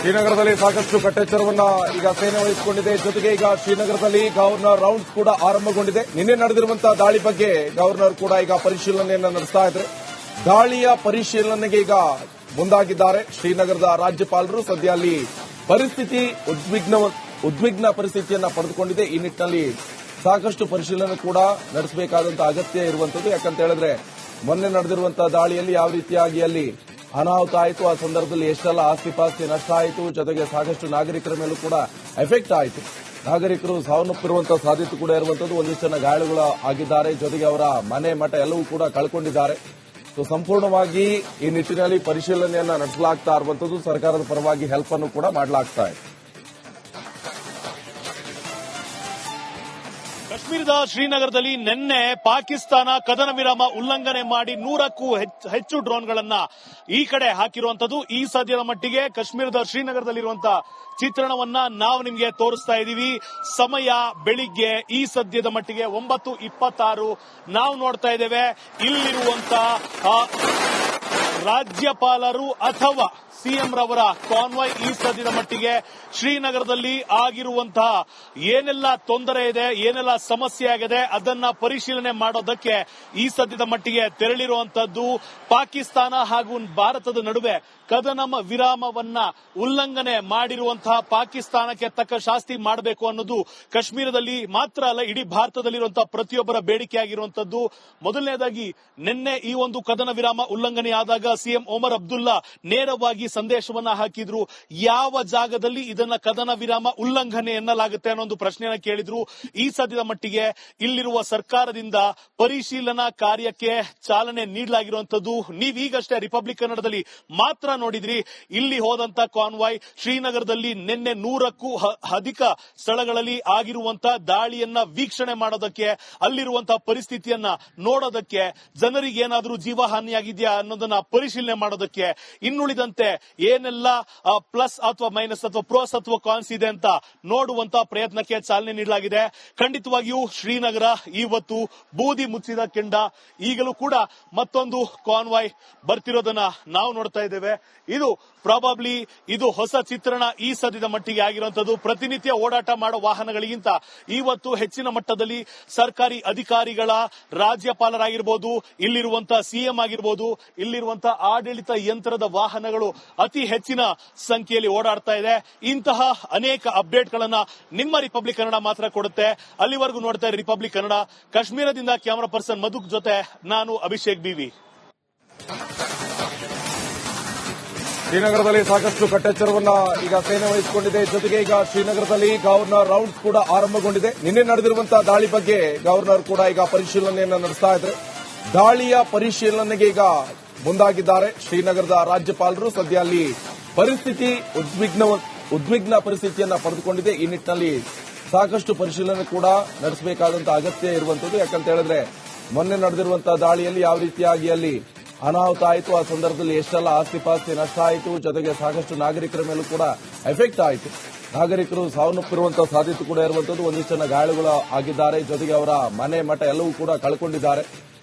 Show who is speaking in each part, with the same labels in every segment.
Speaker 1: ಶ್ರೀನಗರದಲ್ಲಿ ಸಾಕಷ್ಟು ಕಟ್ಟೆಚ್ಚರವನ್ನ ಈಗ ಸೇನೆ ವಹಿಸಿಕೊಂಡಿದೆ. ಜೊತೆಗೆ ಈಗ ಶ್ರೀನಗರದಲ್ಲಿ ಗವರ್ನರ್ ರೌಂಡ್ಸ್ ಕೂಡ ಆರಂಭಗೊಂಡಿದೆ. ನಿನ್ನೆ ನಡೆದಿರುವಂತಹ ದಾಳಿ ಬಗ್ಗೆ ಗವರ್ನರ್ ಕೂಡ ಈಗ ಪರಿಶೀಲನೆಯನ್ನು ನಡೆಸ್ತಾ ಇದ್ದಾರೆ. ದಾಳಿಯ ಪರಿಶೀಲನೆಗೆ ಈಗ ಮುಂದಾಗಿದ್ದಾರೆ ಶ್ರೀನಗರದ ರಾಜ್ಯಪಾಲರು. ಸದ್ಯ ಅಲ್ಲಿ ಪರಿಸ್ಥಿತಿ ಉದ್ವಿಗ್ನ ಪರಿಸ್ಥಿತಿಯನ್ನ ಪಡೆದುಕೊಂಡಿದೆ. ಈ ನಿಟ್ಟಿನಲ್ಲಿ ಸಾಕಷ್ಟು ಪರಿಶೀಲನೆ ಕೂಡ ನಡೆಸಬೇಕಾದಂತಹ ಅಗತ್ಯ ಇರುವಂತದ್ದು. ಯಾಕಂತ ಹೇಳಿದ್ರೆ ಮೊನ್ನೆ ನಡೆದಿರುವಂತಹ ದಾಳಿಯಲ್ಲಿ ಯಾವ ರೀತಿಯಾಗಿ ಅಲ್ಲಿ ಅನಾಹುತ ಆಯಿತು, ಆ ಸಂದರ್ಭದಲ್ಲಿ ಎಷ್ಟೆಲ್ಲ ಆಸ್ತಿ ಪಾಸ್ತಿ ನಷ್ಟ ಆಯಿತು, ಜೊತೆಗೆ ಸಾಕಷ್ಟು ನಾಗರಿಕರ ಮೇಲೂ ಕೂಡ ಎಫೆಕ್ಟ್ ಆಯಿತು. ನಾಗರಿಕರು ಸಾವನ್ನಪ್ಪಿರುವಂತಹ ಸಾಧ್ಯತೆ ಕೂಡ ಇರುವಂತದ್ದು. ಒಂದಿಷ್ಟು ಜನ ಗಾಯಾಳುಗಳು ಆಗಿದ್ದಾರೆ. ಜೊತೆಗೆ ಅವರ ಮನೆ ಮಠ ಎಲ್ಲವೂ ಕೂಡ ಕಳ್ಕೊಂಡಿದ್ದಾರೆ. ಸಂಪೂರ್ಣವಾಗಿ ಈ ನಿಟ್ಟಿನಲ್ಲಿ ಪರಿಶೀಲನೆಯನ್ನ ನಡೆಸಲಾಗ್ತಾ ಇರುವಂತದ್ದು. ಸರ್ಕಾರದ ಪರವಾಗಿ ಹೆಲ್ಪ್ ಅನ್ನು ಕೂಡ ಮಾಡಲಾಗ್ತಾ ಇದೆ.
Speaker 2: ಕಾಶ್ಮೀರದ ಶ್ರೀನಗರದಲ್ಲಿ ನಿನ್ನೆ ಪಾಕಿಸ್ತಾನ ಕದನ ವಿರಾಮ ಉಲ್ಲಂಘನೆ ಮಾಡಿ 100ಕ್ಕೂ ಹೆಚ್ಚು ಡ್ರೋನ್ಗಳನ್ನ ಈ ಕಡೆ ಹಾಕಿರುವಂತದ್ದು. ಈ ಸದ್ಯದ ಮಟ್ಟಿಗೆ ಕಾಶ್ಮೀರದ ಶ್ರೀನಗರದಲ್ಲಿರುವಂತಹ ಚಿತ್ರಣವನ್ನ ನಾವು ನಿಮಗೆ ತೋರಿಸ್ತಾ ಇದ್ದೀವಿ. ಸಮಯ ಬೆಳಿಗ್ಗೆ ಈ ಸದ್ಯದ ಮಟ್ಟಿಗೆ 9:26 ನಾವು ನೋಡ್ತಾ ಇದ್ದೇವೆ. ಇಲ್ಲಿರುವಂತಹ ರಾಜ್ಯಪಾಲರು ಅಥವಾ ಸಿಎಂ ರವರ ಕಾನ್ವಾಯ್ ಈ ಸದ್ಯದ ಮಟ್ಟಿಗೆ ಶ್ರೀನಗರದಲ್ಲಿ ಆಗಿರುವಂತಹ ಏನೆಲ್ಲ ತೊಂದರೆ ಇದೆ, ಏನೆಲ್ಲ ಸಮಸ್ಯೆ ಆಗಿದೆ ಅದನ್ನ ಪರಿಶೀಲನೆ ಮಾಡೋದಕ್ಕೆ ಈ ಸದ್ಯದ ಮಟ್ಟಿಗೆ ತೆರಳಿರುವಂತದ್ದು. ಪಾಕಿಸ್ತಾನ ಹಾಗೂ ಭಾರತದ ನಡುವೆ ಕದನ ವಿರಾಮವನ್ನ ಉಲ್ಲಂಘನೆ ಮಾಡಿರುವಂತಹ ಪಾಕಿಸ್ತಾನಕ್ಕೆ ತಕ್ಕ ಶಾಸ್ತಿ ಮಾಡಬೇಕು ಅನ್ನೋದು ಕಾಶ್ಮೀರದಲ್ಲಿ ಮಾತ್ರ ಅಲ್ಲ, ಇಡೀ ಭಾರತದಲ್ಲಿರುವಂತಹ ಪ್ರತಿಯೊಬ್ಬರ ಬೇಡಿಕೆ ಆಗಿರುವಂತದ್ದು. ಮೊದಲನೇದಾಗಿ ನಿನ್ನೆ ಈ ಒಂದು ಕದನ ವಿರಾಮ ಉಲ್ಲಂಘನೆಯಾದಾಗ ಸಿಎಂ ಒಮರ್ ಅಬ್ದುಲ್ಲಾ ನೇರವಾಗಿ ಸಂದೇಶವನ್ನ ಹಾಕಿದ್ರು. ಯಾವ ಜಾಗದಲ್ಲಿ ಇದನ್ನ ಕದನ ವಿರಾಮ ಉಲ್ಲಂಘನೆ ಎನ್ನಲಾಗುತ್ತೆ ಅನ್ನೋ ಒಂದು ಪ್ರಶ್ನೆಯನ್ನ ಕೇಳಿದ್ರು. ಈ ಸದ್ಯದ ಮಟ್ಟಿಗೆ ಇಲ್ಲಿರುವ ಸರ್ಕಾರದಿಂದ ಪರಿಶೀಲನಾ ಕಾರ್ಯಕ್ಕೆ ಚಾಲನೆ ನೀಡಲಾಗಿರುವಂತದ್ದು. ನೀವೀಗಷ್ಟೇ ರಿಪಬ್ಲಿಕ್ ಕನ್ನಡದಲ್ಲಿ ಮಾತ್ರ ನೋಡಿದ್ರಿ. ಇಲ್ಲಿ ಹೋದಂತ ಕಾನ್ವಾಯ್ ಶ್ರೀನಗರದಲ್ಲಿ ನಿನ್ನೆ 100ಕ್ಕೂ ಅಧಿಕ ಸ್ಥಳಗಳಲ್ಲಿ ಆಗಿರುವಂತಹ ದಾಳಿಯನ್ನ ವೀಕ್ಷಣೆ ಮಾಡೋದಕ್ಕೆ, ಅಲ್ಲಿರುವಂತಹ ಪರಿಸ್ಥಿತಿಯನ್ನ ನೋಡೋದಕ್ಕೆ, ಜನರಿಗೆ ಏನಾದರೂ ಜೀವಹಾನಿಯಾಗಿದೆಯಾ ಅನ್ನೋದನ್ನ ಪರಿಶೀಲನೆ ಮಾಡೋದಕ್ಕೆ, ಇನ್ನುಳಿದಂತೆ ಏನೆಲ್ಲ ಪ್ಲಸ್ ಅಥವಾ ಮೈನಸ್ ಅಥವಾ ಪ್ರೋಸ್ ಅಥವಾ ಕಾನ್ಸ್ ಇದೆ ಅಂತ ನೋಡುವಂತಹ ಪ್ರಯತ್ನಕ್ಕೆ ಚಾಲನೆ ನೀಡಲಾಗಿದೆ. ಖಂಡಿತವಾಗಿಯೂ ಶ್ರೀನಗರ ಇವತ್ತು ಬೂದಿ ಮುಚ್ಚಿದ ಕೆಂಡ. ಈಗಲೂ ಕೂಡ ಮತ್ತೊಂದು ಕಾನ್ವಾಯ್ ಬರ್ತಿರೋದನ್ನ ನಾವು ನೋಡ್ತಾ ಇದ್ದೇವೆ. ಇದು ಹೊಸ ಚಿತ್ರಣ ಈ ಸದ್ಯದ ಮಟ್ಟಿಗೆ ಆಗಿರುವಂತದ್ದು. ಪ್ರತಿನಿತ್ಯ ಓಡಾಟ ಮಾಡೋ ವಾಹನಗಳಿಗಿಂತ ಇವತ್ತು ಹೆಚ್ಚಿನ ಮಟ್ಟದಲ್ಲಿ ಸರ್ಕಾರಿ ಅಧಿಕಾರಿಗಳ, ರಾಜ್ಯಪಾಲರಾಗಿರ್ಬೋದು, ಇಲ್ಲಿರುವಂತಹ ಸಿಎಂ ಆಗಿರ್ಬೋದು, ಇಲ್ಲಿರುವಂತಹ ಆಡಳಿತ ಯಂತ್ರದ ವಾಹನಗಳು ಅತಿ ಹೆಚ್ಚಿನ ಸಂಖ್ಯೆಯಲ್ಲಿ ಓಡಾಡ್ತಾ ಇದೆ. ಇಂತಹ ಅನೇಕ ಅಪ್ಡೇಟ್ಗಳನ್ನ ನಿಮ್ಮ ರಿಪಬ್ಲಿಕ್ ಕನ್ನಡ ಮಾತ್ರ ಕೊಡುತ್ತೆ. ಅಲ್ಲಿವರೆಗೂ ನೋಡ್ತಾ ಇರಿ ರಿಪಬ್ಲಿಕ್ ಕನ್ನಡ. ಕಾಶ್ಮೀರದಿಂದ ಕ್ಯಾಮರಾ ಪರ್ಸನ್ ಮಧುಕ್ ಜೊತೆ ನಾನು ಅಭಿಷೇಕ್ ಬಿವಿ.
Speaker 1: ಶ್ರೀನಗರದಲ್ಲಿ ಸಾಕಷ್ಟು ಕಟ್ಟೆಚ್ಚರವನ್ನ ಈಗ ಸೇನೆ ವಹಿಸಿಕೊಂಡಿದೆ. ಜೊತೆಗೆ ಈಗ ಶ್ರೀನಗರದಲ್ಲಿ ಗವರ್ನರ್ ರೌಂಡ್ಸ್ ಕೂಡ ಆರಂಭಗೊಂಡಿದೆ. ನಿನ್ನೆ ನಡೆದಿರುವಂತಹ ದಾಳಿ ಬಗ್ಗೆ ಗವರ್ನರ್ ಕೂಡ ಈಗ ಪರಿಶೀಲನೆಯನ್ನು ನಡೆಸ್ತಾ ಇದ್ದಾರೆ. ದಾಳಿಯ ಪರಿಶೀಲನೆಗೆ ಈಗ ಮುಂದಾಗಿದ್ದಾರೆ ಶ್ರೀನಗರದ ರಾಜ್ಯಪಾಲರು. ಸದ್ಯ ಅಲ್ಲಿ ಪರಿಸ್ಥಿತಿ ಉದ್ವಿಗ್ನ ಪರಿಸ್ಥಿತಿಯನ್ನ ಪಡೆದುಕೊಂಡಿದೆ. ಈ ನಿಟ್ಟಿನಲ್ಲಿ ಸಾಕಷ್ಟು ಪರಿಶೀಲನೆ ಕೂಡ ನಡೆಸಬೇಕಾದಂತಹ ಅಗತ್ಯ ಇರುವಂತದ್ದು. ಯಾಕಂತ ಹೇಳಿದ್ರೆ ಮೊನ್ನೆ ನಡೆದಿರುವಂತಹ ದಾಳಿಯಲ್ಲಿ ಯಾವ ರೀತಿಯಾಗಿ ಅಲ್ಲಿ ಅನಾಹುತ ಆಯಿತು, ಆ ಸಂದರ್ಭದಲ್ಲಿ ಎಷ್ಟೆಲ್ಲ ಆಸ್ತಿ ಪಾಸ್ತಿ ನಷ್ಟ ಆಯಿತು, ಜೊತೆಗೆ ಸಾಕಷ್ಟು ನಾಗರಿಕರ ಮೇಲೂ ಕೂಡ ಎಫೆಕ್ಟ್ ಆಯಿತು. ನಾಗರಿಕರು ಸಾವನ್ನಪ್ಪಿರುವಂತಹ ಸಾಧ್ಯತೆ ಕೂಡ ಇರುವಂತದ್ದು. ಒಂದಿಷ್ಟು ಜನ ಗಾಯಾಳುಗಳು ಆಗಿದ್ದಾರೆ. ಜೊತೆಗೆ ಅವರ ಮನೆ ಮಠ ಎಲ್ಲವೂ ಕೂಡ ಕಳ್ಕೊಂಡಿದ್ದಾರೆ.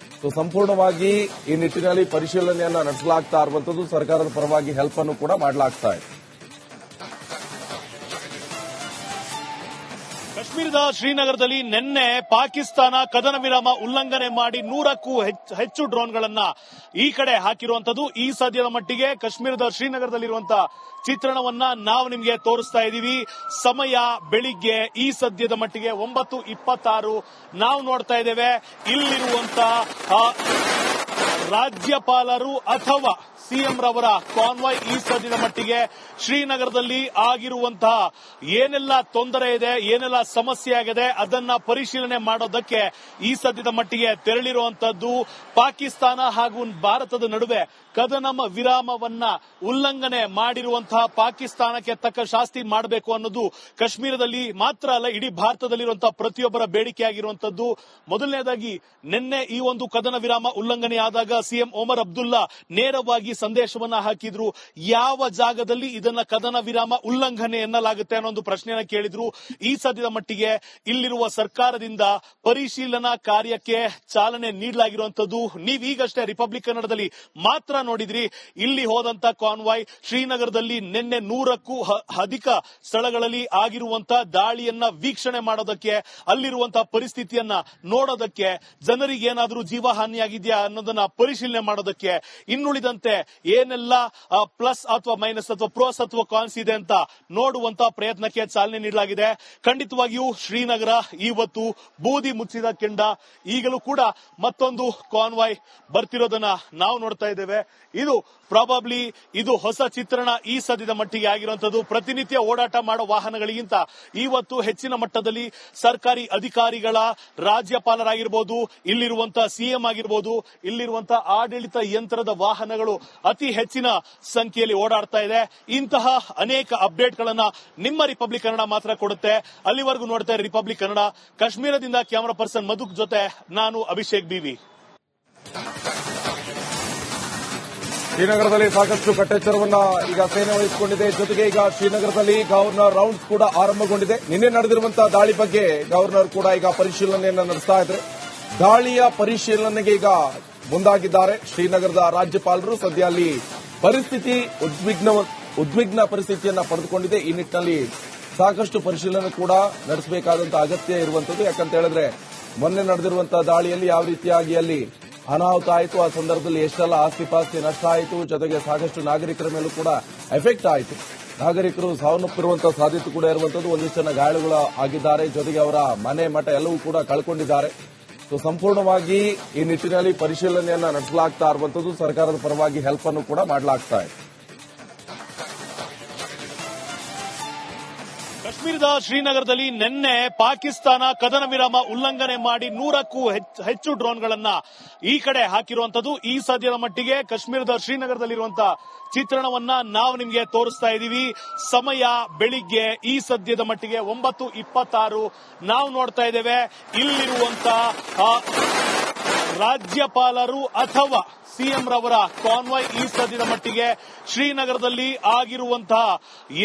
Speaker 1: ಸಂಪೂರ್ಣವಾಗಿ ಈ ನಿಟ್ಟಿನಲ್ಲಿ ಪರಿಶೀಲನೆಯನ್ನ ನಡೆಸಲಾಗ್ತಾ ಇರುವಂತದ್ದು. ಸರ್ಕಾರದ ಪರವಾಗಿ ಹೆಲ್ಪ್ ಅನ್ನು ಕೂಡ ಮಾಡಲಾಗ್ತಾ ಇದೆ.
Speaker 2: ಕಾಶ್ಮೀರದ ಶ್ರೀನಗರದಲ್ಲಿ ನಿನ್ನೆ ಪಾಕಿಸ್ತಾನ ಕದನ ವಿರಾಮ ಉಲ್ಲಂಘನೆ ಮಾಡಿ 100ಕ್ಕೂ ಹೆಚ್ಚು ಡ್ರೋನ್ಗಳನ್ನ ಈ ಕಡೆ ಹಾಕಿರುವಂತದ್ದು. ಈ ಸದ್ಯದ ಮಟ್ಟಿಗೆ ಕಾಶ್ಮೀರದ ಶ್ರೀನಗರದಲ್ಲಿರುವಂತಹ ಚಿತ್ರಣವನ್ನ ನಾವು ನಿಮಗೆ ತೋರಿಸ್ತಾ ಇದ್ದೀವಿ. ಸಮಯ ಬೆಳಿಗ್ಗೆ ಈ ಸದ್ಯದ ಮಟ್ಟಿಗೆ 9:26 ನಾವು ನೋಡ್ತಾ ಇದ್ದೇವೆ. ಇಲ್ಲಿರುವಂತಹ ರಾಜ್ಯಪಾಲರು ಅಥವಾ ಸಿಎಂ ರವರ ಕಾನ್ವಾಯ್ ಈ ಸದ್ಯದ ಮಟ್ಟಿಗೆ ಶ್ರೀನಗರದಲ್ಲಿ ಆಗಿರುವಂತಹ ಏನೆಲ್ಲ ತೊಂದರೆ ಇದೆ, ಏನೆಲ್ಲ ಸಮಸ್ಯೆ ಆಗಿದೆ ಅದನ್ನ ಪರಿಶೀಲನೆ ಮಾಡೋದಕ್ಕೆ ಈ ಸದ್ಯದ ಮಟ್ಟಿಗೆ ತೆರಳಿರುವಂತದ್ದು. ಪಾಕಿಸ್ತಾನ ಹಾಗೂ ಭಾರತದ ನಡುವೆ ಕದನ ವಿರಾಮವನ್ನ ಉಲ್ಲಂಘನೆ ಮಾಡಿರುವಂತಹ ಪಾಕಿಸ್ತಾನಕ್ಕೆ ತಕ್ಕ ಶಾಸ್ತಿ ಮಾಡಬೇಕು ಅನ್ನೋದು ಕಾಶ್ಮೀರದಲ್ಲಿ ಮಾತ್ರ ಅಲ್ಲ, ಇಡೀ ಭಾರತದಲ್ಲಿರುವಂತಹ ಪ್ರತಿಯೊಬ್ಬರ ಬೇಡಿಕೆ ಆಗಿರುವಂತದ್ದು. ಮೊದಲನೇದಾಗಿ ನಿನ್ನೆ ಈ ಒಂದು ಕದನ ವಿರಾಮ ಉಲ್ಲಂಘನೆಯಾದಾಗ ಸಿಎಂ ಒಮರ್ ಅಬ್ದುಲ್ಲಾ ನೇರವಾಗಿ ಸಂದೇಶವನ್ನ ಹಾಕಿದ್ರು. ಯಾವ ಜಾಗದಲ್ಲಿ ಇದನ್ನ ಕದನ ವಿರಾಮ ಉಲ್ಲಂಘನೆ ಎನ್ನಲಾಗುತ್ತೆ ಅನ್ನೋ ಒಂದು ಪ್ರಶ್ನೆಯನ್ನ ಕೇಳಿದ್ರು. ಈ ಸದ್ಯದ ಮಟ್ಟಿಗೆ ಇಲ್ಲಿರುವ ಸರ್ಕಾರದಿಂದ ಪರಿಶೀಲನಾ ಕಾರ್ಯಕ್ಕೆ ಚಾಲನೆ ನೀಡಲಾಗಿರುವಂತದ್ದು. ನೀವೀಗಷ್ಟೇ ರಿಪಬ್ಲಿಕ್ ಕನ್ನಡದಲ್ಲಿ ಮಾತ್ರ ನೋಡಿದ್ರಿ. ಇಲ್ಲಿ ಹೋದಂತ ಕಾನ್ವಾಯ್ ಶ್ರೀನಗರದಲ್ಲಿ ನಿನ್ನೆ 100ಕ್ಕೂ ಅಧಿಕ ಸ್ಥಳಗಳಲ್ಲಿ ಆಗಿರುವಂತಹ ದಾಳಿಯನ್ನ ವೀಕ್ಷಣೆ ಮಾಡೋದಕ್ಕೆ, ಅಲ್ಲಿರುವಂತಹ ಪರಿಸ್ಥಿತಿಯನ್ನ ನೋಡೋದಕ್ಕೆ, ಜನರಿಗೆ ಏನಾದರೂ ಜೀವಹಾನಿಯಾಗಿದೆಯಾ ಅನ್ನೋದನ್ನ ಪರಿಶೀಲನೆ ಮಾಡೋದಕ್ಕೆ, ಇನ್ನುಳಿದಂತೆ ಏನೆಲ್ಲ ಪ್ಲಸ್ ಅಥವಾ ಮೈನಸ್ ಅಥವಾ ಪ್ರೋಸ್ ಅಥವಾ ಕಾನ್ಸ್ ಇದೆ ಅಂತ ನೋಡುವಂತಹ ಪ್ರಯತ್ನಕ್ಕೆ ಚಾಲನೆ ನೀಡಲಾಗಿದೆ. ಖಂಡಿತವಾಗಿಯೂ ಶ್ರೀನಗರ ಇವತ್ತು ಬೂದಿ ಮುಚ್ಚಿದ ಕೆಂಡ. ಈಗಲೂ ಕೂಡ ಮತ್ತೊಂದು ಕಾನ್ವಾಯ್ ಬರ್ತಿರೋದನ್ನ ನಾವು ನೋಡ್ತಾ ಇದ್ದೇವೆ. ಇದು ಪ್ರಾಬಬ್ಲಿ ಇದು ಹೊಸ ಚಿತ್ರಣ ಈ ಸದ್ಯದ ಮಟ್ಟಿಗೆ ಆಗಿರುವಂತದ್ದು. ಪ್ರತಿನಿತ್ಯ ಓಡಾಟ ಮಾಡೋ ವಾಹನಗಳಿಗಿಂತ ಇವತ್ತು ಹೆಚ್ಚಿನ ಮಟ್ಟದಲ್ಲಿ ಸರ್ಕಾರಿ ಅಧಿಕಾರಿಗಳ, ರಾಜ್ಯಪಾಲರಾಗಿರ್ಬೋದು, ಇಲ್ಲಿರುವಂತಹ ಸಿಎಂ ಆಗಿರ್ಬೋದು, ಇಲ್ಲಿರುವಂತಹ ಆಡಳಿತ ಯಂತ್ರದ ವಾಹನಗಳು ಅತಿ ಹೆಚ್ಚಿನ ಸಂಖ್ಯೆಯಲ್ಲಿ ಓಡಾಡ್ತಾ ಇದೆ. ಇಂತಹ ಅನೇಕ ಅಪ್ಡೇಟ್ಗಳನ್ನ ನಿಮ್ಮ ರಿಪಬ್ಲಿಕ್ ಕನ್ನಡ ಮಾತ್ರ ಕೊಡುತ್ತೆ. ಅಲ್ಲಿವರೆಗೂ ನೋಡ್ತಾ ಇರಿ ರಿಪಬ್ಲಿಕ್ ಕನ್ನಡ. ಕಾಶ್ಮೀರದಿಂದ ಕ್ಯಾಮರಾ ಪರ್ಸನ್ ಮಧುಕ್ ಜೊತೆ ನಾನು ಅಭಿಷೇಕ್ ಬಿವಿ.
Speaker 1: ಶ್ರೀನಗರದಲ್ಲಿ ಸಾಕಷ್ಟು ಕಟ್ಟೆಚ್ಚರವನ್ನ ಈಗ ಸೇನೆ ವಹಿಸಿಕೊಂಡಿದೆ. ಜೊತೆಗೆ ಈಗ ಶ್ರೀನಗರದಲ್ಲಿ ಗವರ್ನರ್ ರೌಂಡ್ಸ್ ಕೂಡ ಆರಂಭಗೊಂಡಿದೆ. ನಿನ್ನೆ ನಡೆದಿರುವಂತಹ ದಾಳಿ ಬಗ್ಗೆ ಗವರ್ನರ್ ಕೂಡ ಈಗ ಪರಿಶೀಲನೆಯನ್ನ ನಡೆಸ್ತಾ ಇದ್ದಾರೆ. ದಾಳಿಯ ಪರಿಶೀಲನೆಗೆ ಈಗ ಮುಂದಾಗಿದ್ದಾರೆ ಶ್ರೀನಗರದ ರಾಜ್ಯಪಾಲರು. ಸದ್ಯ ಅಲ್ಲಿ ಪರಿಸ್ಥಿತಿ ಉದ್ವಿಗ್ನ ಪರಿಸ್ಥಿತಿಯನ್ನ ಪಡೆದುಕೊಂಡಿದೆ. ಈ ನಿಟ್ಟಿನಲ್ಲಿ ಸಾಕಷ್ಟು ಪರಿಶೀಲನೆ ಕೂಡ ನಡೆಸಬೇಕಾದಂತಹ ಅಗತ್ಯ ಇರುವಂತದ್ದು. ಯಾಕಂತ ಹೇಳಿದ್ರೆ ಮೊನ್ನೆ ನಡೆದಿರುವಂತಹ ದಾಳಿಯಲ್ಲಿ ಯಾವ ರೀತಿಯಾಗಿ ಅಲ್ಲಿ ಅನಾಹುತ ಆಯಿತು, ಆ ಸಂದರ್ಭದಲ್ಲಿ ಎಷ್ಟೆಲ್ಲ ಆಸ್ತಿ ಪಾಸ್ತಿ ನಷ್ಟ ಆಯಿತು, ಜೊತೆಗೆ ಸಾಕಷ್ಟು ನಾಗರಿಕರ ಮೇಲೂ ಕೂಡ ಎಫೆಕ್ಟ್ ಆಯಿತು. ನಾಗರಿಕರು ಸಾವನ್ನಪ್ಪಿರುವಂತಹ ಸಾಧ್ಯತೆ ಕೂಡ ಇರುವಂತದ್ದು. ಒಂದಿಷ್ಟು ಜನ ಗಾಯಾಳುಗಳು ಆಗಿದ್ದಾರೆ. ಜೊತೆಗೆ ಅವರ ಮನೆ ಮಠ ಎಲ್ಲವೂ ಕೂಡ ಕಳ್ಕೊಂಡಿದ್ದಾರೆ. ಸಂಪೂರ್ಣವಾಗಿ ಈ ನಿಟ್ಟಿನಲ್ಲಿ ಪರಿಶೀಲನೆಯನ್ನ ನಡೆಸಲಾಗ್ತಾ ಇರುವಂತದ್ದು. ಸರ್ಕಾರದ ಪರವಾಗಿ ಹೆಲ್ಪ್ ಅನ್ನು ಕೂಡ ಮಾಡಲಾಗ್ತಾ ಇದೆ.
Speaker 2: ಕಾಶ್ಮೀರದ ಶ್ರೀನಗರದಲ್ಲಿ ನಿನ್ನೆ ಪಾಕಿಸ್ತಾನ ಕದನ ವಿರಾಮ ಉಲ್ಲಂಘನೆ ಮಾಡಿ 100ಕ್ಕೂ ಹೆಚ್ಚು ಡ್ರೋನ್ಗಳನ್ನ ಈ ಕಡೆ ಹಾಕಿರುವಂತದ್ದು. ಈ ಸದ್ಯದ ಮಟ್ಟಿಗೆ ಕಾಶ್ಮೀರದ ಶ್ರೀನಗರದಲ್ಲಿರುವಂತಹ ಚಿತ್ರಣವನ್ನ ನಾವು ನಿಮಗೆ ತೋರಿಸ್ತಾ ಇದ್ದೀವಿ. ಸಮಯ ಬೆಳಿಗ್ಗೆ ಈ ಸದ್ಯದ ಮಟ್ಟಿಗೆ 9:26 ನಾವು ನೋಡ್ತಾ ಇದ್ದೇವೆ. ಇಲ್ಲಿರುವಂತಹ ರಾಜ್ಯಪಾಲರು ಅಥವಾ ಸಿಎಂ ರವರ ಕಾನ್ವಾಯ್ ಈ ಸದ್ಯದ ಮಟ್ಟಿಗೆ ಶ್ರೀನಗರದಲ್ಲಿ ಆಗಿರುವಂತಹ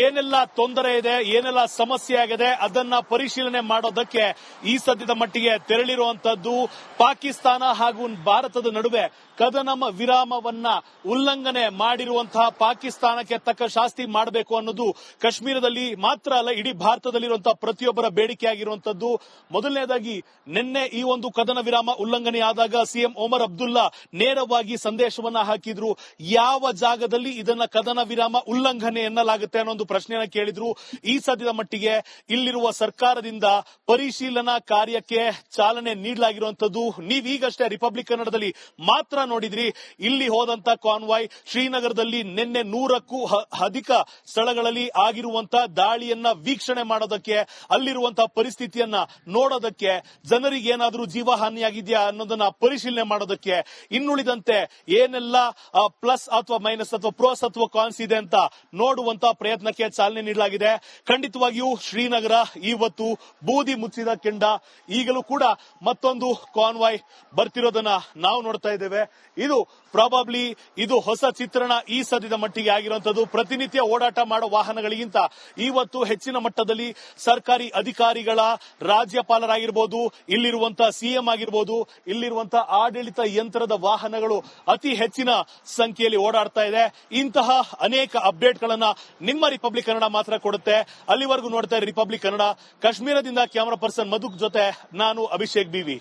Speaker 2: ಏನೆಲ್ಲ ತೊಂದರೆ ಇದೆ, ಏನೆಲ್ಲ ಸಮಸ್ಯೆ ಆಗಿದೆ ಅದನ್ನ ಪರಿಶೀಲನೆ ಮಾಡೋದಕ್ಕೆ ಈ ಸದ್ಯದ ಮಟ್ಟಿಗೆ ತೆರಳಿರುವಂತದ್ದು. ಪಾಕಿಸ್ತಾನ ಹಾಗೂ ಭಾರತದ ನಡುವೆ ಕದನ ವಿರಾಮವನ್ನ ಉಲ್ಲಂಘನೆ ಮಾಡಿರುವಂತಹ ಪಾಕಿಸ್ತಾನಕ್ಕೆ ತಕ್ಕ ಶಾಸ್ತಿ ಮಾಡಬೇಕು ಅನ್ನೋದು ಕಾಶ್ಮೀರದಲ್ಲಿ ಮಾತ್ರ ಅಲ್ಲ, ಇಡೀ ಭಾರತದಲ್ಲಿರುವಂತಹ ಪ್ರತಿಯೊಬ್ಬರ ಬೇಡಿಕೆಯಾಗಿರುವಂತದ್ದು. ಮೊದಲನೇದಾಗಿ ನಿನ್ನೆ ಈ ಒಂದು ಕದನ ವಿರಾಮ ಉಲ್ಲಂಘನೆಯಾದಾಗ ಸಿಎಂ ಒಮರ್ ಅಬ್ದುಲ್ಲಾ ನೇರವಾಗಿ ಸಂದೇಶವನ್ನ ಹಾಕಿದ್ರು. ಯಾವ ಜಾಗದಲ್ಲಿ ಇದನ್ನ ಕದನ ವಿರಾಮ ಉಲ್ಲಂಘನೆ ಎನ್ನಲಾಗುತ್ತೆ ಅನ್ನೋ ಒಂದು ಪ್ರಶ್ನೆಯನ್ನ ಕೇಳಿದ್ರು. ಈ ಸದ್ಯದ ಮಟ್ಟಿಗೆ ಇಲ್ಲಿರುವ ಸರ್ಕಾರದಿಂದ ಪರಿಶೀಲನಾ ಕಾರ್ಯಕ್ಕೆ ಚಾಲನೆ ನೀಡಲಾಗಿರುವಂತದ್ದು. ನೀವೀಗಷ್ಟೇ ರಿಪಬ್ಲಿಕ್ ಕನ್ನಡದಲ್ಲಿ ಮಾತ್ರ ನೋಡಿದ್ರಿ. ಇಲ್ಲಿ ಹೋದಂತ ಕಾನ್ವಾಯ್ ಶ್ರೀನಗರದಲ್ಲಿ ನಿನ್ನೆ 100ಕ್ಕೂ ಅಧಿಕ ಸ್ಥಳಗಳಲ್ಲಿ ಆಗಿರುವಂತಹ ದಾಳಿಯನ್ನ ವೀಕ್ಷಣೆ ಮಾಡೋದಕ್ಕೆ, ಅಲ್ಲಿರುವಂತಹ ಪರಿಸ್ಥಿತಿಯನ್ನ ನೋಡೋದಕ್ಕೆ, ಜನರಿಗೆ ಏನಾದರೂ ಜೀವಹಾನಿಯಾಗಿದೆಯಾ ಅನ್ನೋದನ್ನ ಪರಿಶೀಲನೆ ಮಾಡೋದಕ್ಕೆ, ಇನ್ನುಳಿದಂತೆ ಏನೆಲ್ಲ ಪ್ಲಸ್ ಅಥವಾ ಮೈನಸ್ ಅಥವಾ ಪ್ರೋಸ್ ಅಥವಾ ಕಾನ್ಸ್ ಇದೆ ಅಂತ ನೋಡುವಂತಹ ಪ್ರಯತ್ನಕ್ಕೆ ಚಾಲನೆ ನೀಡಲಾಗಿದೆ. ಖಂಡಿತವಾಗಿಯೂ ಶ್ರೀನಗರ ಇವತ್ತು ಬೂದಿ ಮುಚ್ಚಿದ ಕೆಂಡ. ಈಗಲೂ ಕೂಡ ಮತ್ತೊಂದು ಕಾನ್ವಾಯ್ ಬರ್ತಿರೋದನ್ನ ನಾವು ನೋಡ್ತಾ ಇದ್ದೇವೆ. ಇದು ಪ್ರಾಬಬ್ಲಿ ಇದು ಹೊಸ ಚಿತ್ರಣ ಈ ಸದ್ಯದ ಮಟ್ಟಿಗೆ ಆಗಿರುವಂತದ್ದು. ಪ್ರತಿನಿತ್ಯ ಓಡಾಟ ಮಾಡೋ ವಾಹನಗಳಿಗಿಂತ ಇವತ್ತು ಹೆಚ್ಚಿನ ಮಟ್ಟದಲ್ಲಿ ಸರ್ಕಾರಿ ಅಧಿಕಾರಿಗಳ, ರಾಜ್ಯಪಾಲರಾಗಿರ್ಬೋದು, ಇಲ್ಲಿರುವಂತಹ ಸಿಎಂ ಆಗಿರ್ಬೋದು, ಇಲ್ಲಿರುವಂತಹ ಆಡಳಿತ ಯಂತ್ರದ ವಾಹನಗಳು ಅತಿ ಹೆಚ್ಚಿನ ಸಂಖ್ಯೆಯಲ್ಲಿ ಓಡಾಡ್ತಾ ಇದೆ. ಇಂತಹ ಅನೇಕ ಅಪ್ಡೇಟ್ಗಳನ್ನ ನಿಮ್ಮ ರಿಪಬ್ಲಿಕ್ ಕನ್ನಡ ಮಾತ್ರ ಕೊಡುತ್ತೆ. ಅಲ್ಲಿವರೆಗೂ ನೋಡ್ತಾ ಇರಿ ರಿಪಬ್ಲಿಕ್ ಕನ್ನಡ. ಕಾಶ್ಮೀರದಿಂದ ಕ್ಯಾಮರಾ ಪರ್ಸನ್ ಮಧುಕ್ ಜೊತೆ ನಾನು ಅಭಿಷೇಕ್ ಬಿವಿ.